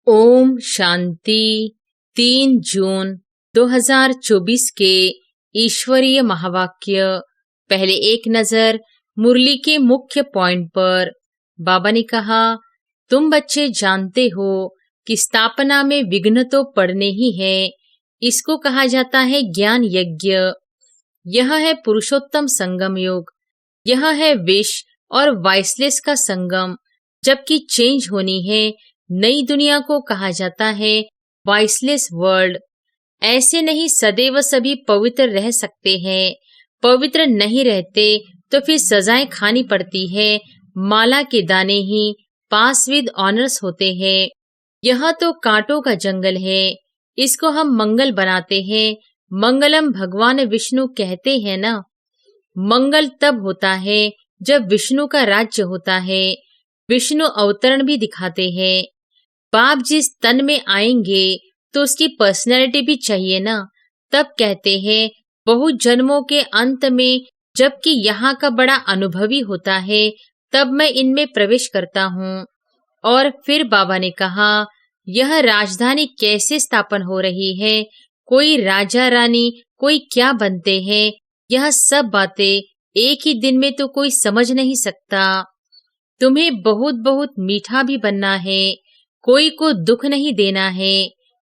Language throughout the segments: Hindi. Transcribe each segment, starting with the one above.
ओम शांति। 3 जून 2024 के ईश्वरीय महावाक्य। पहले एक नजर मुरली के मुख्य पॉइंट पर। बाबा ने कहा, तुम बच्चे जानते हो कि स्थापना में विघ्न तो पड़ने ही है। इसको कहा जाता है ज्ञान यज्ञ। यह है पुरुषोत्तम संगम युग। यह है विश और वाइसलेस का संगम। जबकि चेंज होनी है, नई दुनिया को कहा जाता है वाइसलेस वर्ल्ड। ऐसे नहीं सदैव सभी पवित्र रह सकते हैं। पवित्र नहीं रहते तो फिर सजाएं खानी पड़ती है। माला के दाने ही पास विद ऑनर्स होते हैं। यह तो कांटों का जंगल है। इसको हम मंगल बनाते हैं। मंगलम भगवान विष्णु कहते हैं ना। मंगल तब होता है जब विष्णु का राज्य होता है। विष्णु अवतरण भी दिखाते हैं। बाप जिस तन में आएंगे तो उसकी पर्सनैलिटी भी चाहिए ना। तब कहते हैं बहुत जन्मों के अंत में, जबकि यहाँ का बड़ा अनुभवी होता है, तब मैं इनमें प्रवेश करता हूँ। और फिर बाबा ने कहा, यह राजधानी कैसे स्थापन हो रही है, कोई राजा रानी, कोई क्या बनते हैं, यह सब बातें एक ही दिन में तो कोई समझ नहीं सकता। तुम्हें बहुत बहुत मीठा भी बनना है, कोई को दुख नहीं देना है।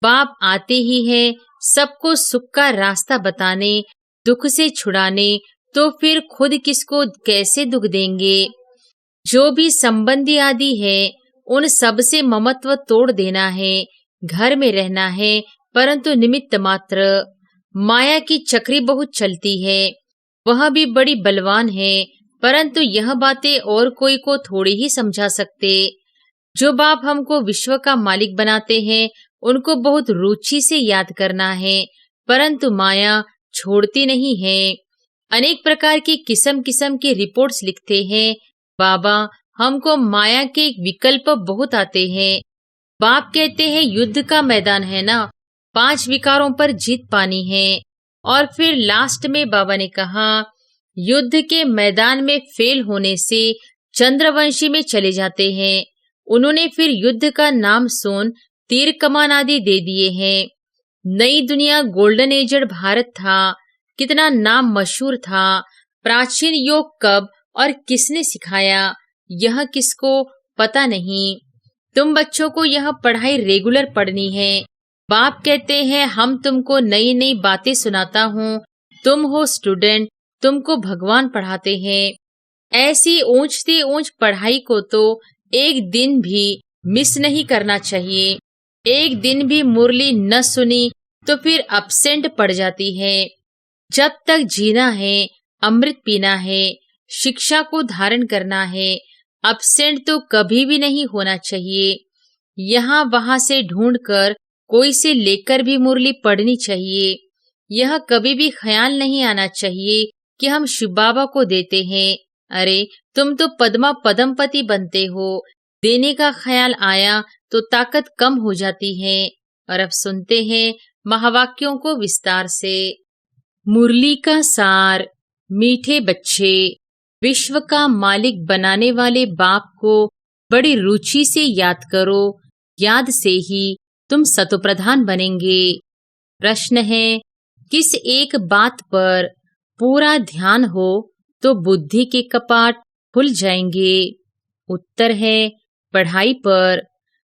बाप आते ही है सबको सुख का रास्ता बताने, दुख से छुड़ाने, तो फिर खुद किसको कैसे दुख देंगे। जो भी संबंधी आदि है उन सब से ममत्व तोड़ देना है। घर में रहना है परंतु निमित्त मात्र। माया की चक्री बहुत चलती है, वह भी बड़ी बलवान है, परंतु यह बातें और कोई को थोड़ी ही समझा सकते। जो बाप हमको विश्व का मालिक बनाते हैं उनको बहुत रुचि से याद करना है, परंतु माया छोड़ती नहीं है। अनेक प्रकार की किस्म किस्म की रिपोर्ट्स लिखते हैं। बाबा, हमको माया के विकल्प बहुत आते हैं। बाप कहते हैं युद्ध का मैदान है ना, 5 विकारों पर जीत पानी है। और फिर लास्ट में बाबा ने कहा, युद्ध के मैदान में फेल होने से चंद्रवंशी में चले जाते हैं। उन्होंने फिर युद्ध का नाम सुन तीर कमान आदि दे दिए हैं। नई दुनिया गोल्डन एजड भारत था, कितना नाम मशहूर था। प्राचीन योग कब और किसने सिखाया, यह किसको पता नहीं। तुम बच्चों को यह पढ़ाई रेगुलर पढ़नी है। बाप कहते हैं हम तुमको नई नई बातें सुनाता हूँ, तुम हो स्टूडेंट, तुमको भगवान पढ़ाते हैं। ऐसी ऊंचती ऊंच पढ़ाई को तो एक दिन भी मिस नहीं करना चाहिए। एक दिन भी मुरली न सुनी तो फिर अपसेंट पड़ जाती है। जब तक जीना है, अमृत पीना है, शिक्षा को धारण करना है, अपसेंट तो कभी भी नहीं होना चाहिए। यहाँ वहां से ढूंढकर कोई से लेकर भी मुरली पढ़नी चाहिए। यह कभी भी ख्याल नहीं आना चाहिए कि हम शिव बाबा को देते हैं। अरे तुम तो पद्मा पदमपति बनते हो। देने का ख्याल आया तो ताकत कम हो जाती है। और अब सुनते हैं महावाक्यों को विस्तार से। मुरली का सार। मीठे बच्चे, विश्व का मालिक बनाने वाले बाप को बड़ी रुचि से याद करो। याद से ही तुम सतोप्रधान बनेंगे। प्रश्न है, किस एक बात पर पूरा ध्यान हो तो बुद्धि के कपाट खुल जाएंगे। उत्तर है, पढ़ाई पर।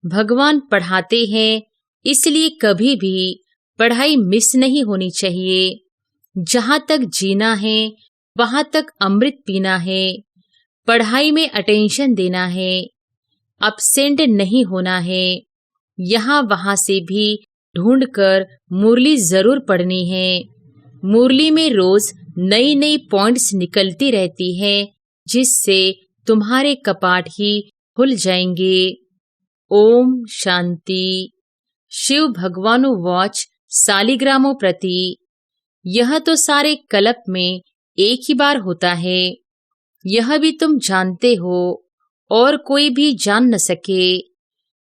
भगवान पढ़ाते हैं, इसलिए कभी भी पढ़ाई मिस नहीं होनी चाहिए। जहाँ तक जीना है वहां तक अमृत पीना है। पढ़ाई में अटेंशन देना है, अपसेंट नहीं होना है। यहाँ वहां से भी ढूंढकर मुरली जरूर पढ़नी है। मुरली में रोज नई नई पॉइंट्स निकलती रहती है, जिससे तुम्हारे कपाट ही खुल जाएंगे। ओम शांति। शिव भगवानु वॉच सालिग्रामों प्रति। यह तो सारे कल्प में एक ही बार होता है। यह भी तुम जानते हो और कोई भी जान न सके।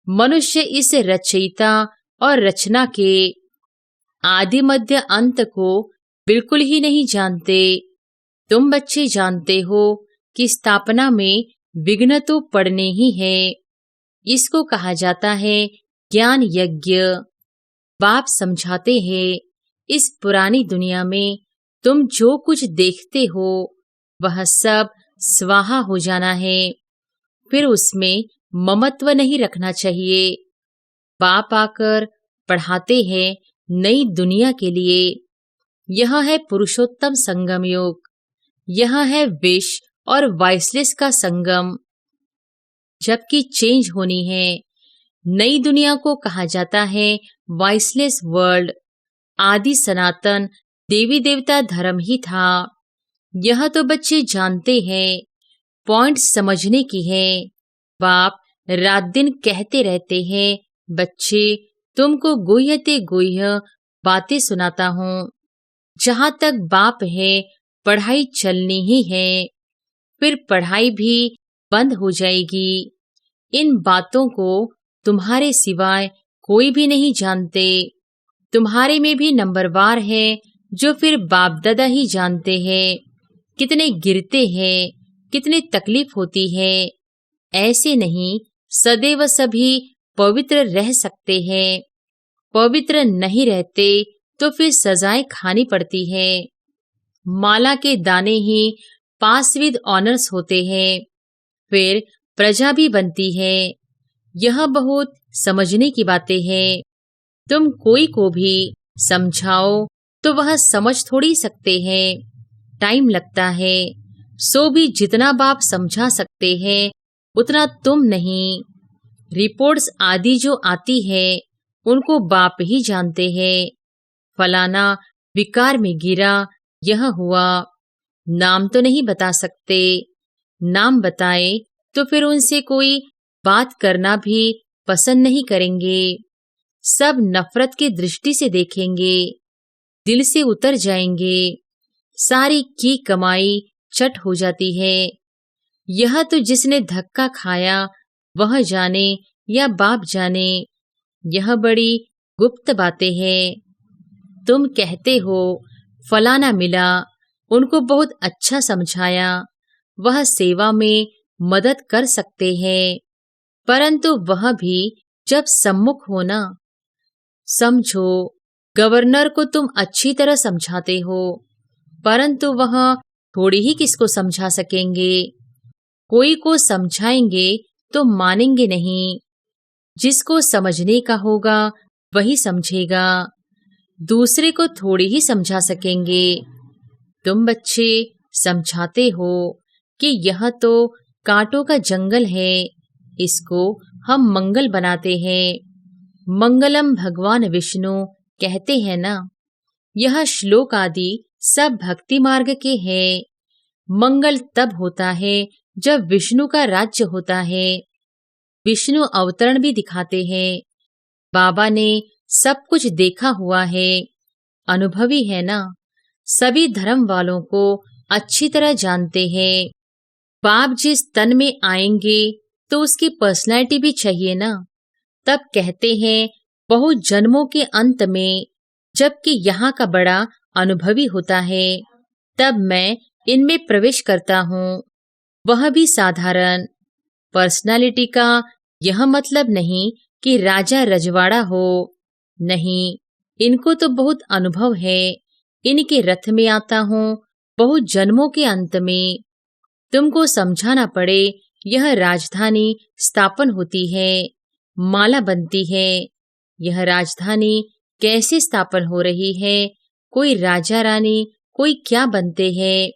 मनुष्य इस रचयिता और रचना के आदि मध्य अंत को बिल्कुल ही नहीं जानते। तुम बच्चे जानते हो कि स्थापना में विघ्न तो पड़ने ही है। इसको कहा जाता है ज्ञान यज्ञ। बाप समझाते हैं, इस पुरानी दुनिया में तुम जो कुछ देखते हो वह सब स्वाहा हो जाना है, फिर उसमें ममत्व नहीं रखना चाहिए। बाप आकर पढ़ाते हैं नई दुनिया के लिए। यह है पुरुषोत्तम संगम योग, यह है विश और वाइसलेस का संगम। जबकि चेंज होनी है। नई दुनिया को कहा जाता है वाइसलेस वर्ल्ड। आदि सनातन देवी देवता धर्म ही था। यह तो बच्चे जानते हैं, पॉइंट समझने की है। बाप रात दिन कहते रहते हैं, बच्चे तुमको गुह्यते गुह्य बातें सुनाता हूँ। जहाँ तक बाप है पढ़ाई चलनी ही है, फिर पढ़ाई भी बंद हो जाएगी। इन बातों को तुम्हारे सिवाय कोई भी नहीं जानते। तुम्हारे में भी नंबरवार है जो फिर बाप दादा ही जानते हैं। कितने गिरते हैं, कितनी तकलीफ होती है। ऐसे नहीं सदैव सभी पवित्र रह सकते हैं। पवित्र नहीं रहते तो फिर सजाएं खानी पड़ती है। माला के दाने ही पास विद ऑनर्स होते हैं, फिर प्रजा भी बनती है। यह बहुत समझने की बातें हैं। तुम कोई को भी समझाओ तो वह समझ थोड़ी सकते हैं, टाइम लगता है। सो भी जितना बाप समझा सकते हैं उतना तुम नहीं। रिपोर्ट्स आदि जो आती है उनको बाप ही जानते हैं। फलाना विकार में गिरा, यह हुआ। नाम तो नहीं बता सकते। नाम बताए तो फिर उनसे कोई बात करना भी पसंद नहीं करेंगे। सब नफरत की दृष्टि से देखेंगे, दिल से उतर जाएंगे। सारी की कमाई चट हो जाती है। यह तो जिसने धक्का खाया वह जाने या बाप जाने। यह बड़ी गुप्त बातें हैं। तुम कहते हो फलाना मिला, उनको बहुत अच्छा समझाया, वह सेवा में मदद कर सकते हैं, परंतु वह भी जब सम्मुख हो ना। समझो, गवर्नर को तुम अच्छी तरह समझाते हो, परंतु वह थोड़ी ही किसको समझा सकेंगे। कोई को समझाएंगे तो मानेंगे नहीं। जिसको समझने का होगा वही समझेगा, दूसरे को थोड़ी ही समझा सकेंगे। तुम बच्चे समझाते हो कि यह तो कांटों का जंगल है, इसको हम मंगल बनाते हैं। मंगलम भगवान विष्णु कहते हैं ना। यह श्लोक आदि सब भक्ति मार्ग के हैं। मंगल तब होता है जब विष्णु का राज्य होता है। विष्णु अवतरण भी दिखाते हैं। बाबा ने सब कुछ देखा हुआ है, अनुभवी है ना। सभी धर्म वालों को अच्छी तरह जानते हैं। बाप जिस तन में आएंगे तो उसकी पर्सनैलिटी भी चाहिए ना। तब कहते हैं बहुत जन्मों के अंत में, जबकि यहाँ का बड़ा अनुभवी होता है, तब मैं इनमें प्रवेश करता हूँ, वह भी साधारण। पर्सनालिटी का यह मतलब नहीं कि राजा रजवाड़ा हो, नहीं। इनको तो बहुत अनुभव है। इनके रथ में आता हूँ बहुत जन्मों के अंत में। तुमको समझाना पड़े, यह राजधानी स्थापन होती है, माला बनती है। यह राजधानी कैसे स्थापन हो रही है, कोई राजा रानी कोई क्या बनते हैं,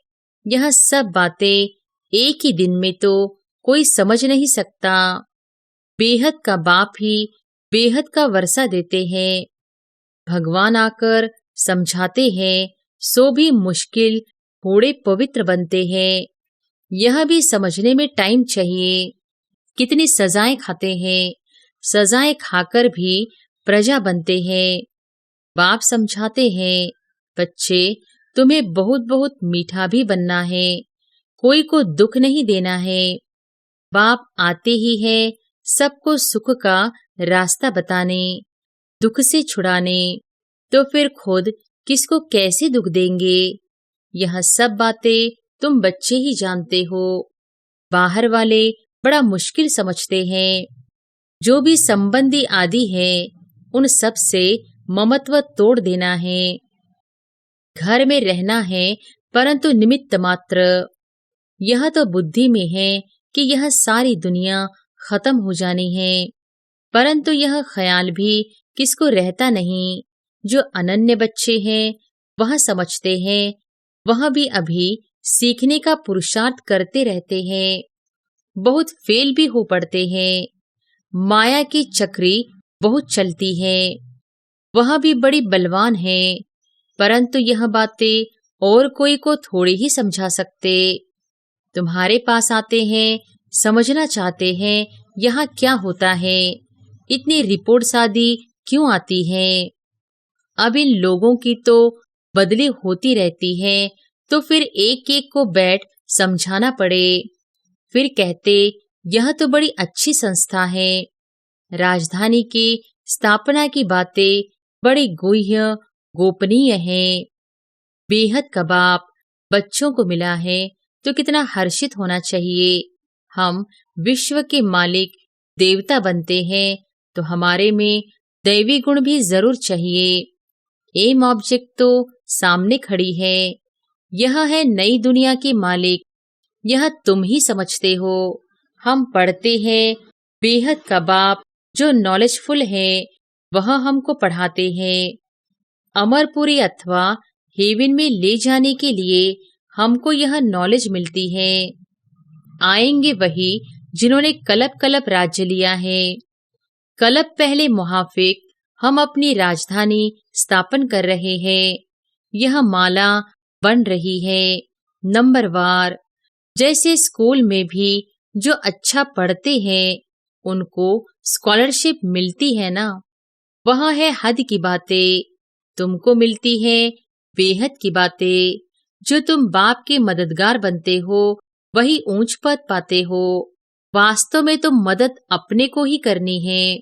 यह सब बातें एक ही दिन में तो कोई समझ नहीं सकता। बेहद का बाप ही बेहद का वर्षा देते हैं। भगवान आकर समझाते हैं, सो भी मुश्किल थोड़े पवित्र बनते हैं। यह भी समझने में टाइम चाहिए। कितनी सजाएं खाते हैं, सजाएं खाकर भी प्रजा बनते हैं। बाप समझाते हैं, बच्चे तुम्हें बहुत बहुत मीठा भी बनना है, कोई को दुख नहीं देना है। बाप आते ही है सबको सुख का रास्ता बताने, दुख से छुड़ाने, तो फिर खुद किसको कैसे दुख देंगे। यह सब बातें तुम बच्चे ही जानते हो। बाहर वाले बड़ा मुश्किल समझते हैं। जो भी संबंधी आदि है उन सब से ममत्व तोड़ देना है। घर में रहना है परंतु निमित्त मात्र। यह तो बुद्धि में है कि यह सारी दुनिया खत्म हो जानी है, परंतु यह ख्याल भी किसको रहता नहीं। जो अनन्य बच्चे हैं वह समझते हैं, वह भी अभी सीखने का पुरुषार्थ करते रहते हैं, बहुत फेल भी हो पड़ते हैं। माया की चक्री बहुत चलती है, वह भी बड़ी बलवान है, परंतु यह बातें और कोई को थोड़ी ही समझा सकते। तुम्हारे पास आते हैं, समझना चाहते हैं यहाँ क्या होता है, इतनी रिपोर्ट्स आदि क्यों आती हैं। अब इन लोगों की तो बदली होती रहती है, तो फिर एक एक को बैठ समझाना पड़े। फिर कहते यह तो बड़ी अच्छी संस्था है, राजधानी की स्थापना की बातें बड़ी गुह्य गोपनीय है। बेहद कबाब बच्चों को मिला है तो कितना हर्षित होना चाहिए। हम विश्व के मालिक देवता बनते हैं तो हमारे में दैवी गुण भी जरूर चाहिए। एम ऑब्जेक्ट तो सामने खड़ी है, यह है नई दुनिया की मालिक, यह तुम ही समझते हो। हम पढ़ते हैं बेहद कबाब जो नॉलेजफुल है वह हमको पढ़ाते हैं। अमरपुरी अथवा हेवन में ले जाने के लिए हमको यह नॉलेज मिलती है। आएंगे वही जिन्होंने कलप कलप राज्य लिया है। कलप पहले मुहाफिक हम अपनी राजधानी स्थापन कर रहे हैं। यह माला बन रही है नंबरवार। जैसे स्कूल में भी जो अच्छा पढ़ते हैं उनको स्कॉलरशिप मिलती है ना, वह है हद की बातें। तुमको मिलती है बेहद की बातें। जो तुम बाप के मददगार बनते हो वही ऊंच पद पाते हो। वास्तव में तो मदद अपने को ही करनी है।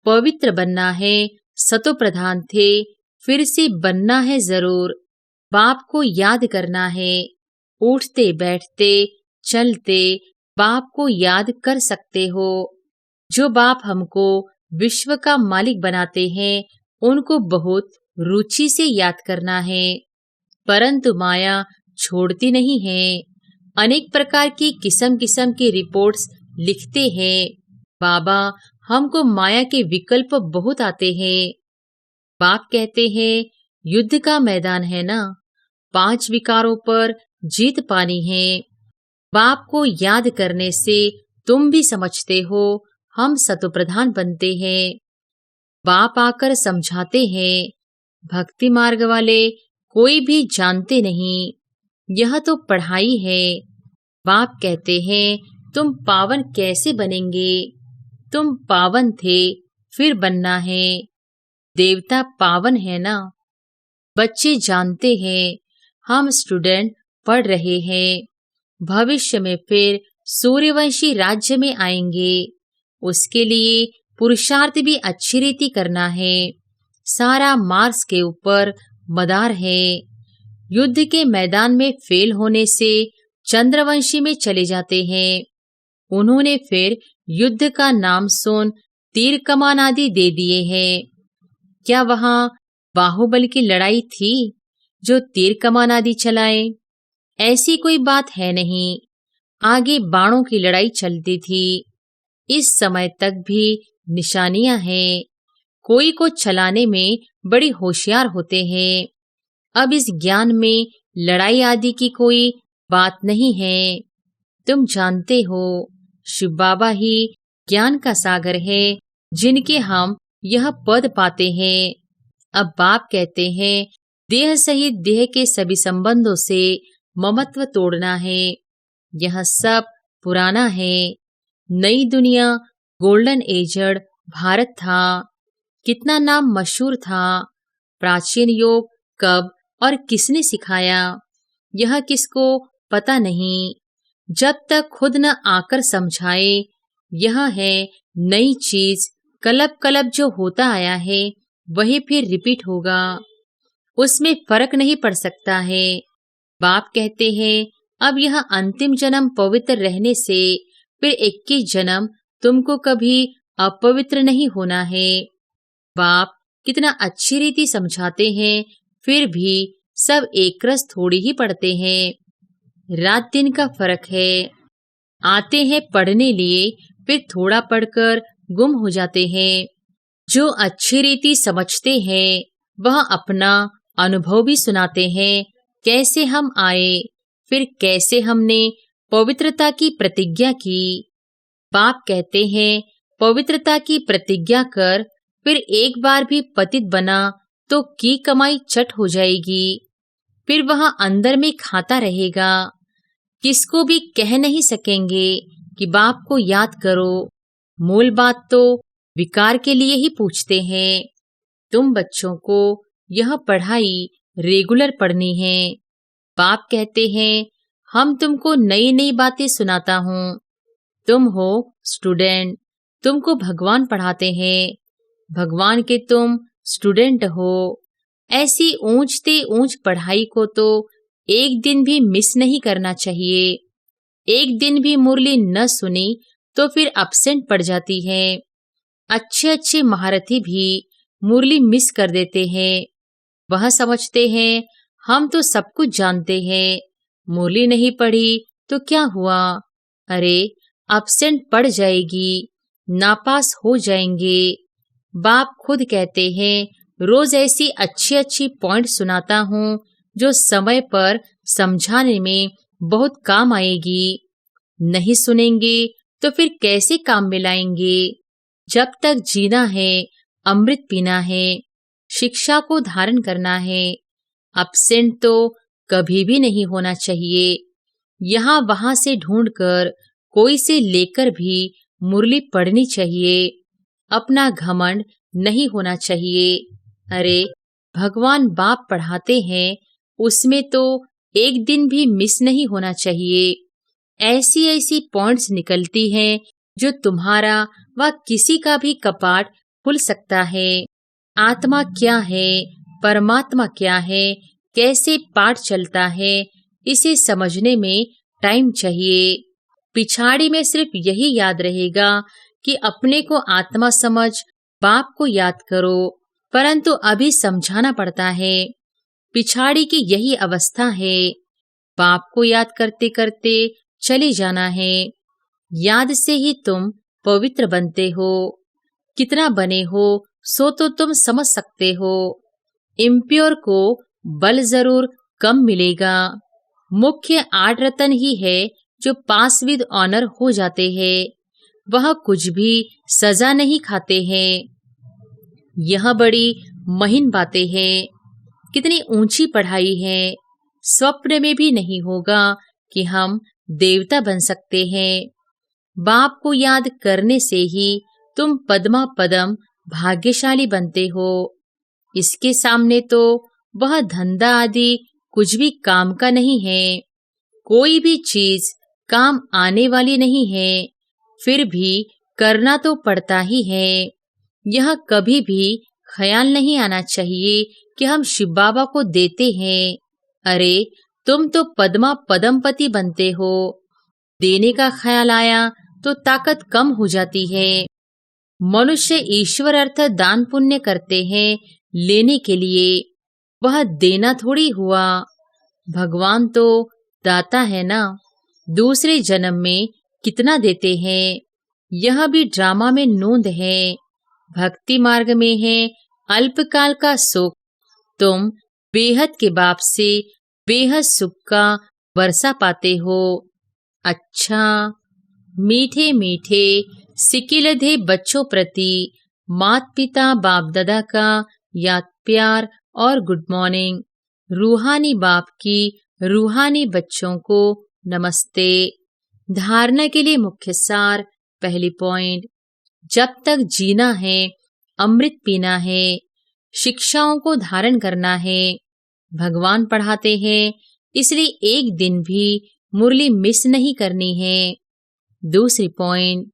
पवित्र बनना है, सतो प्रधान थे, फिर से बनना है जरूर। बाप को याद करना है, उठते बैठते चलते बाप को याद कर सकते हो। जो बाप हमको विश्व का मालिक बनाते हैं उनको बहुत रुचि से याद करना है, परंतु माया छोड़ती नहीं है। अनेक प्रकार की किस्म किस्म की रिपोर्ट्स लिखते हैं। बाबा हमको माया के विकल्प बहुत आते हैं। बाप कहते हैं युद्ध का मैदान है ना, 5 विकारों पर जीत पानी है। बाप को याद करने से तुम भी समझते हो हम सतोप्रधान बनते हैं। बाप आकर समझाते हैं। भक्ति मार्ग वाले कोई भी जानते नहीं, यह तो पढ़ाई है। बाप कहते हैं तुम पावन कैसे बनेंगे। तुम पावन थे फिर बनना है। देवता पावन है ना। बच्चे जानते हैं हम स्टूडेंट पढ़ रहे हैं। भविष्य में फिर सूर्यवंशी राज्य में आएंगे, उसके लिए पुरुषार्थ भी अच्छी रीति करना है। सारा मार्स के ऊपर मदार है। युद्ध के मैदान में फेल होने से चंद्रवंशी में चले जाते हैं। उन्होंने फिर युद्ध का नाम सुन तीर कमान आदि दे दिए हैं। क्या वहां बाहुबल की लड़ाई थी जो तीर कमान आदि चलाए? ऐसी कोई बात है नहीं। आगे बाणों की लड़ाई चलती थी। इस समय तक भी निशानियां हैं। कोई को चलाने में बड़ी होशियार होते हैं। अब इस ज्ञान में लड़ाई आदि की कोई बात नहीं है। तुम जानते हो शिव बाबा ही ज्ञान का सागर है जिनके हम यह पद पाते हैं। अब बाप कहते हैं देह सहित देह के सभी संबंधों से ममत्व तोड़ना है। यह सब पुराना है। नई दुनिया गोल्डन एजड भारत था। कितना नाम मशहूर था। प्राचीन योग कब और किसने सिखाया यह किसको पता नहीं। जब तक खुद न आकर समझाए। यह है नई चीज। कलब कलब जो होता आया है वही फिर रिपीट होगा, उसमें फर्क नहीं पड़ सकता है। बाप कहते हैं अब यह अंतिम जन्म पवित्र रहने से फिर 21 जन्म तुमको कभी अपवित्र नहीं होना है। बाप कितना अच्छी रीति समझाते हैं, फिर भी सब एक रस थोड़ी ही पढ़ते हैं। रात दिन का फर्क है। आते हैं पढ़ने लिए, फिर थोड़ा पढ़कर गुम हो जाते हैं। जो अच्छी रीति समझते हैं वह अपना अनुभव भी सुनाते हैं, कैसे हम आए, फिर कैसे हमने पवित्रता की प्रतिज्ञा की। बाप कहते हैं, पवित्रता की प्रतिज्ञा कर, फिर एक बार भी पतित बना तो की कमाई चट हो जाएगी, फिर वह अंदर में खाता रहेगा। किसको भी कह नहीं सकेंगे कि बाप को याद करो। मूल बात तो विकार के लिए ही पूछते हैं। तुम बच्चों को यह पढ़ाई रेगुलर पढ़नी है। बाप कहते हैं, हम तुमको नई नई बातें सुनाता हूँ। तुम हो स्टूडेंट, तुमको भगवान पढ़ाते हैं। भगवान के तुम स्टूडेंट हो। ऐसी ऊंचते ऊंच पढ़ाई को तो एक दिन भी मिस नहीं करना चाहिए। एक दिन भी मुरली न सुनी तो फिर अपसेंट पड़ जाती है। अच्छे अच्छे महारथी भी मुरली मिस कर देते हैं। वह समझते हैं हम तो सब कुछ जानते हैं, मुरली नहीं पढ़ी तो क्या हुआ। अरे अपसेंट पड़ जाएगी, नापास हो जाएंगे। बाप खुद कहते हैं, रोज ऐसी अच्छी अच्छी पॉइंट सुनाता हूँ जो समय पर समझाने में बहुत काम आएगी। नहीं सुनेंगे तो फिर कैसे काम में लाएंगे। जब तक जीना है, अमृत पीना है, शिक्षा को धारण करना है। अपसेंट तो कभी भी नहीं होना चाहिए। यहाँ वहां से ढूंढकर कोई से लेकर भी मुरली पढ़नी चाहिए। अपना घमंड नहीं होना चाहिए। अरे भगवान बाप पढ़ाते हैं, उसमें तो एक दिन भी मिस नहीं होना चाहिए। ऐसी ऐसी पॉइंट्स निकलती हैं जो तुम्हारा व किसी का भी कपाट खुल सकता है। आत्मा क्या है, परमात्मा क्या है, कैसे पाठ चलता है, इसे समझने में टाइम चाहिए। पिछाड़ी में सिर्फ यही याद रहेगा कि अपने को आत्मा समझ, बाप को याद करो, परंतु अभी समझाना पड़ता है। पिछाड़ी की यही अवस्था है। बाप को याद करते करते चले जाना है। याद से ही तुम पवित्र बनते हो। कितना बने हो सो तो तुम समझ सकते हो। इम्प्योर को बल जरूर कम मिलेगा। मुख्य 8 रत्न ही है जो पास विद ऑनर हो जाते हैं। वह कुछ भी सजा नहीं खाते हैं। यह बड़ी महीन बातें हैं। कितनी ऊंची पढ़ाई है। स्वप्न में भी नहीं होगा कि हम देवता बन सकते हैं। बाप को याद करने से ही तुम पद्मा पदम भाग्यशाली बनते हो। इसके सामने तो वह धंधा आदि कुछ भी काम का नहीं है। कोई भी चीज काम आने वाली नहीं है, फिर भी करना तो पड़ता ही है। यह कभी भी ख्याल नहीं आना चाहिए कि हम शिव बाबा को देते हैं। अरे तुम तो पद्मा पदमपति बनते हो। देने का ख्याल आया तो ताकत कम हो जाती है। मनुष्य ईश्वर अर्थ दान पुण्य करते हैं लेने के लिए, वह देना थोड़ी हुआ। भगवान तो दाता है ना। दूसरे जन्म में कितना देते हैं, यह भी ड्रामा में नोंद है। भक्ति मार्ग में है अल्पकाल का सुख। तुम बेहद के बाप से बेहद सुख का वर्षा पाते हो। अच्छा, मीठे मीठे सिकिलधे बच्चों प्रति मात पिता बाप दादा का याद प्यार और गुड मॉर्निंग। रूहानी बाप की रूहानी बच्चों को नमस्ते। धारणा के लिए मुख्य सार। पहली पॉइंट, जब तक जीना है, अमृत पीना है, शिक्षाओं को धारण करना है। भगवान पढ़ाते हैं, इसलिए एक दिन भी मुरली मिस नहीं करनी है। दूसरी पॉइंट,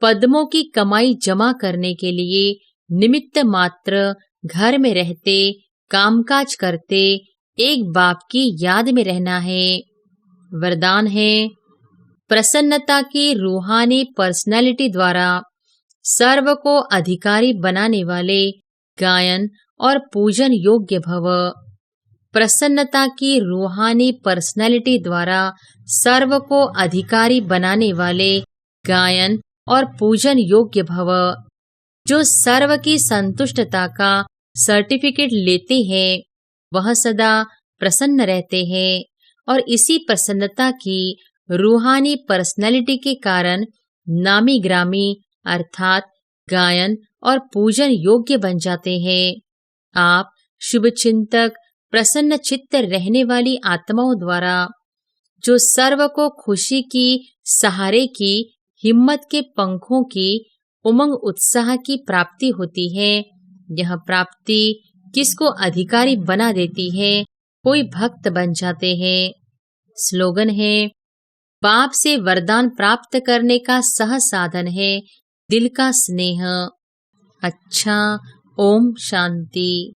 पद्मों की कमाई जमा करने के लिए निमित्त मात्र घर में रहते, कामकाज करते, एक बाप की याद में रहना है। वरदान है, प्रसन्नता की रूहानी पर्सनालिटी द्वारा सर्व को अधिकारी बनाने वाले गायन और पूजन योग्य भव। प्रसन्नता की रूहानी पर्सनैलिटी द्वारा सर्व को अधिकारी बनाने वाले गायन और पूजन योग्य भव। जो सर्व की संतुष्टता का सर्टिफिकेट लेते हैं वह सदा प्रसन्न रहते हैं और इसी प्रसन्नता की रूहानी पर्सनैलिटी के कारण नामी ग्रामी अर्थात गायन और पूजन योग्य बन जाते हैं। आप शुभचिंतक प्रसन्न चित्त रहने वाली आत्माओं द्वारा जो सर्व को खुशी की सहारे की हिम्मत के पंखों की उमंग उत्साह की प्राप्ति होती है, यह प्राप्ति किसको अधिकारी बना देती है, कोई भक्त बन जाते हैं। स्लोगन है, बाप से वरदान प्राप्त करने का सहज साधन है दिल का स्नेह। अच्छा, ओम शांति।